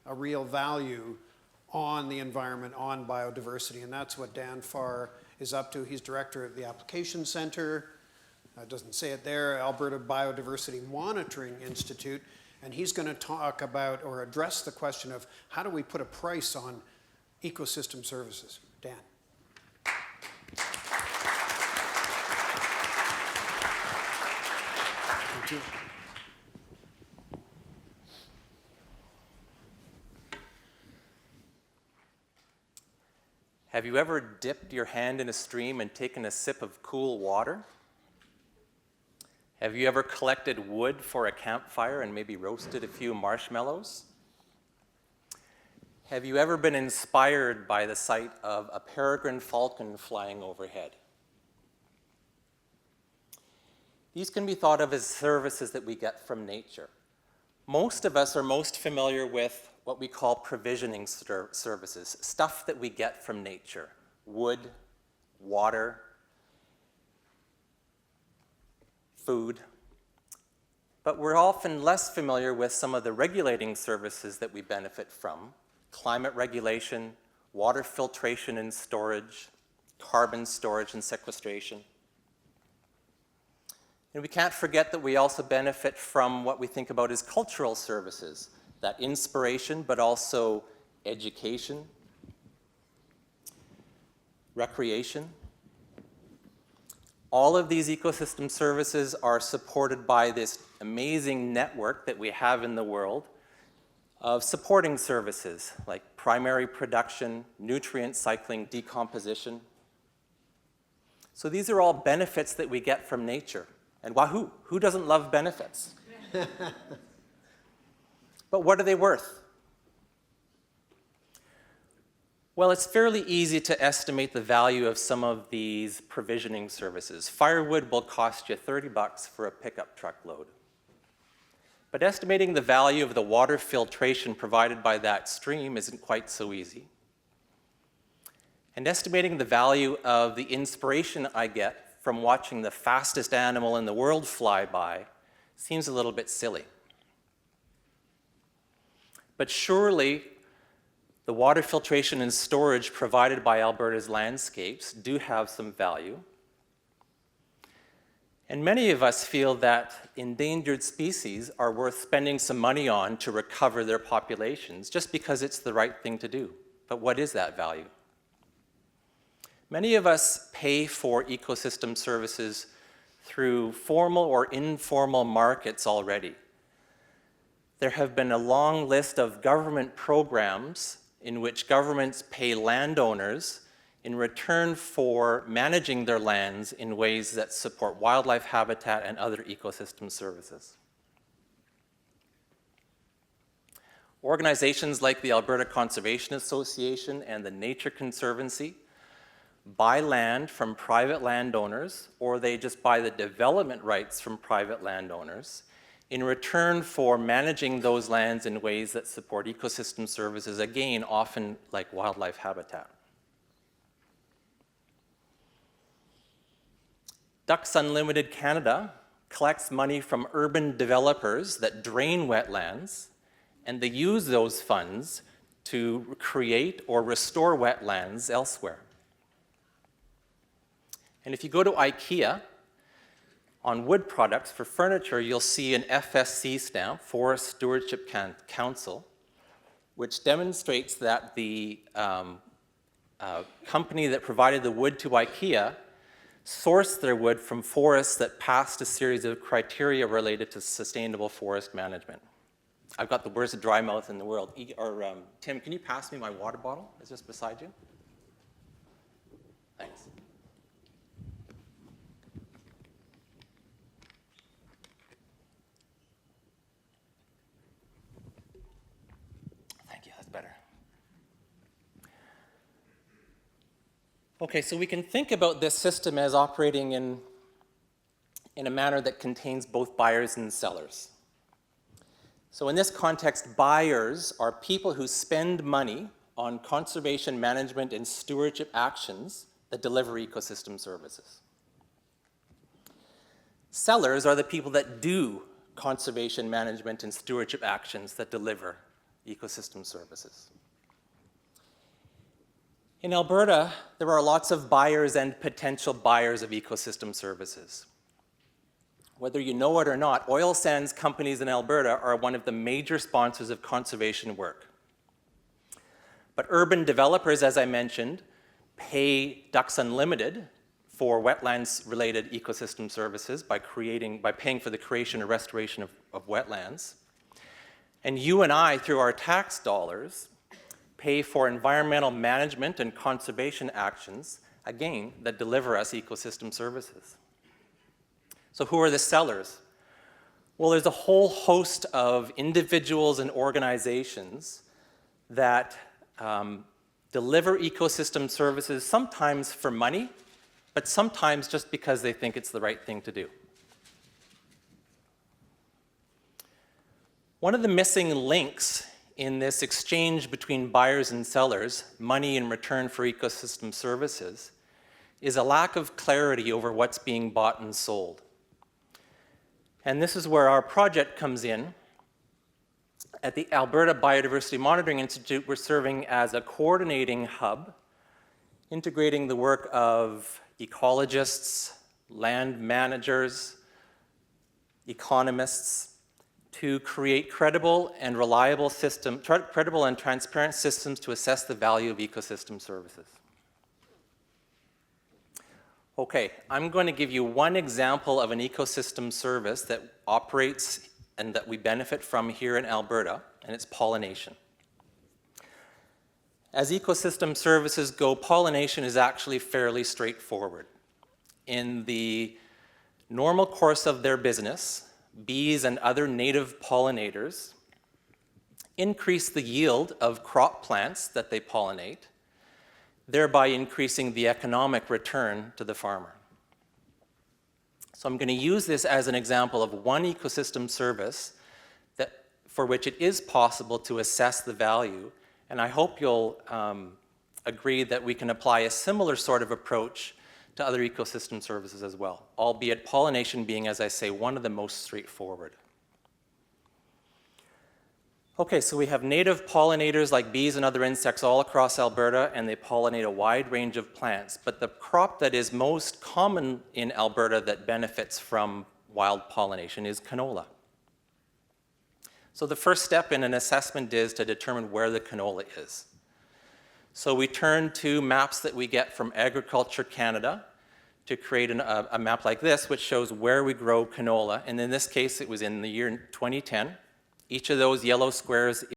a real value on the environment, on biodiversity, and that's what Dan Farr is up to. He's director of the Application Centre, it doesn't say it there, Alberta Biodiversity Monitoring Institute, and he's going to talk about or address the question of how do we put a price on ecosystem services. Dan. Thank you. Have you ever dipped your hand in a stream and taken a sip of cool water? Have you ever collected wood for a campfire and maybe roasted a few marshmallows? Have you ever been inspired by the sight of a peregrine falcon flying overhead? These can be thought of as services that we get from nature. Most of us are most familiar with what we call provisioning services, stuff that we get from nature, wood, water, food. But we're often less familiar with some of the regulating services that we benefit from: climate regulation, water filtration and storage, carbon storage and sequestration. And we can't forget that we also benefit from what we think about as cultural services, that inspiration, but also education, recreation. All of these ecosystem services are supported by this amazing network that we have in the world of supporting services like primary production, nutrient cycling, decomposition. So these are all benefits that we get from nature. And wahoo, who doesn't love benefits? But what are they worth? Well, it's fairly easy to estimate the value of some of these provisioning services. Firewood will cost you $30 for a pickup truck load. But estimating the value of the water filtration provided by that stream isn't quite so easy. And estimating the value of the inspiration I get from watching the fastest animal in the world fly by seems a little bit silly. But surely, the water filtration and storage provided by Alberta's landscapes do have some value. And many of us feel that endangered species are worth spending some money on to recover their populations just because it's the right thing to do. But what is that value? Many of us pay for ecosystem services through formal or informal markets already. There have been a long list of government programs in which governments pay landowners in return for managing their lands in ways that support wildlife habitat and other ecosystem services. Organizations like the Alberta Conservation Association and the Nature Conservancy buy land from private landowners, or they just buy the development rights from private landowners in return for managing those lands in ways that support ecosystem services, again, often like wildlife habitat. Ducks Unlimited Canada collects money from urban developers that drain wetlands, and they use those funds to create or restore wetlands elsewhere. And if you go to IKEA, on wood products for furniture, you'll see an FSC stamp, Forest Stewardship Council, which demonstrates that the company that provided the wood to IKEA sourced their wood from forests that passed a series of criteria related to sustainable forest management. I've got the worst dry mouth in the world. Tim, can you pass me my water bottle? It's just beside you. Thanks. Better. Okay, so we can think about this system as operating in a manner that contains both buyers and sellers. So in this context, buyers are people who spend money on conservation management and stewardship actions that deliver ecosystem services. Sellers are the people that do conservation management and stewardship actions that deliver ecosystem services. In Alberta, there are lots of buyers and potential buyers of ecosystem services. Whether you know it or not, oil sands companies in Alberta are one of the major sponsors of conservation work. But urban developers, as I mentioned, pay Ducks Unlimited for wetlands-related ecosystem services by paying for the creation or restoration of wetlands. And you and I, through our tax dollars, pay for environmental management and conservation actions, again, that deliver us ecosystem services. So who are the sellers? Well, there's a whole host of individuals and organizations that deliver ecosystem services, sometimes for money, but sometimes just because they think it's the right thing to do. One of the missing links in this exchange between buyers and sellers, money in return for ecosystem services, is a lack of clarity over what's being bought and sold. And this is where our project comes in. At the Alberta Biodiversity Monitoring Institute, we're serving as a coordinating hub, integrating the work of ecologists, land managers, economists, to create credible and reliable credible and transparent systems to assess the value of ecosystem services. Okay, I'm going to give you one example of an ecosystem service that operates and that we benefit from here in Alberta, and it's pollination. As ecosystem services go, pollination is actually fairly straightforward. In the normal course of their business, bees and other native pollinators increase the yield of crop plants that they pollinate, thereby increasing the economic return to the farmer. So I'm going to use this as an example of one ecosystem service for which it is possible to assess the value, and I hope you'll agree that we can apply a similar sort of approach to other ecosystem services as well, albeit pollination being, as I say, one of the most straightforward. Okay, so we have native pollinators like bees and other insects all across Alberta, and they pollinate a wide range of plants. But the crop that is most common in Alberta that benefits from wild pollination is canola. So the first step in an assessment is to determine where the canola is. So we turn to maps that we get from Agriculture Canada to create a map like this, which shows where we grow canola. And in this case, it was in the year 2010. Each of those yellow squares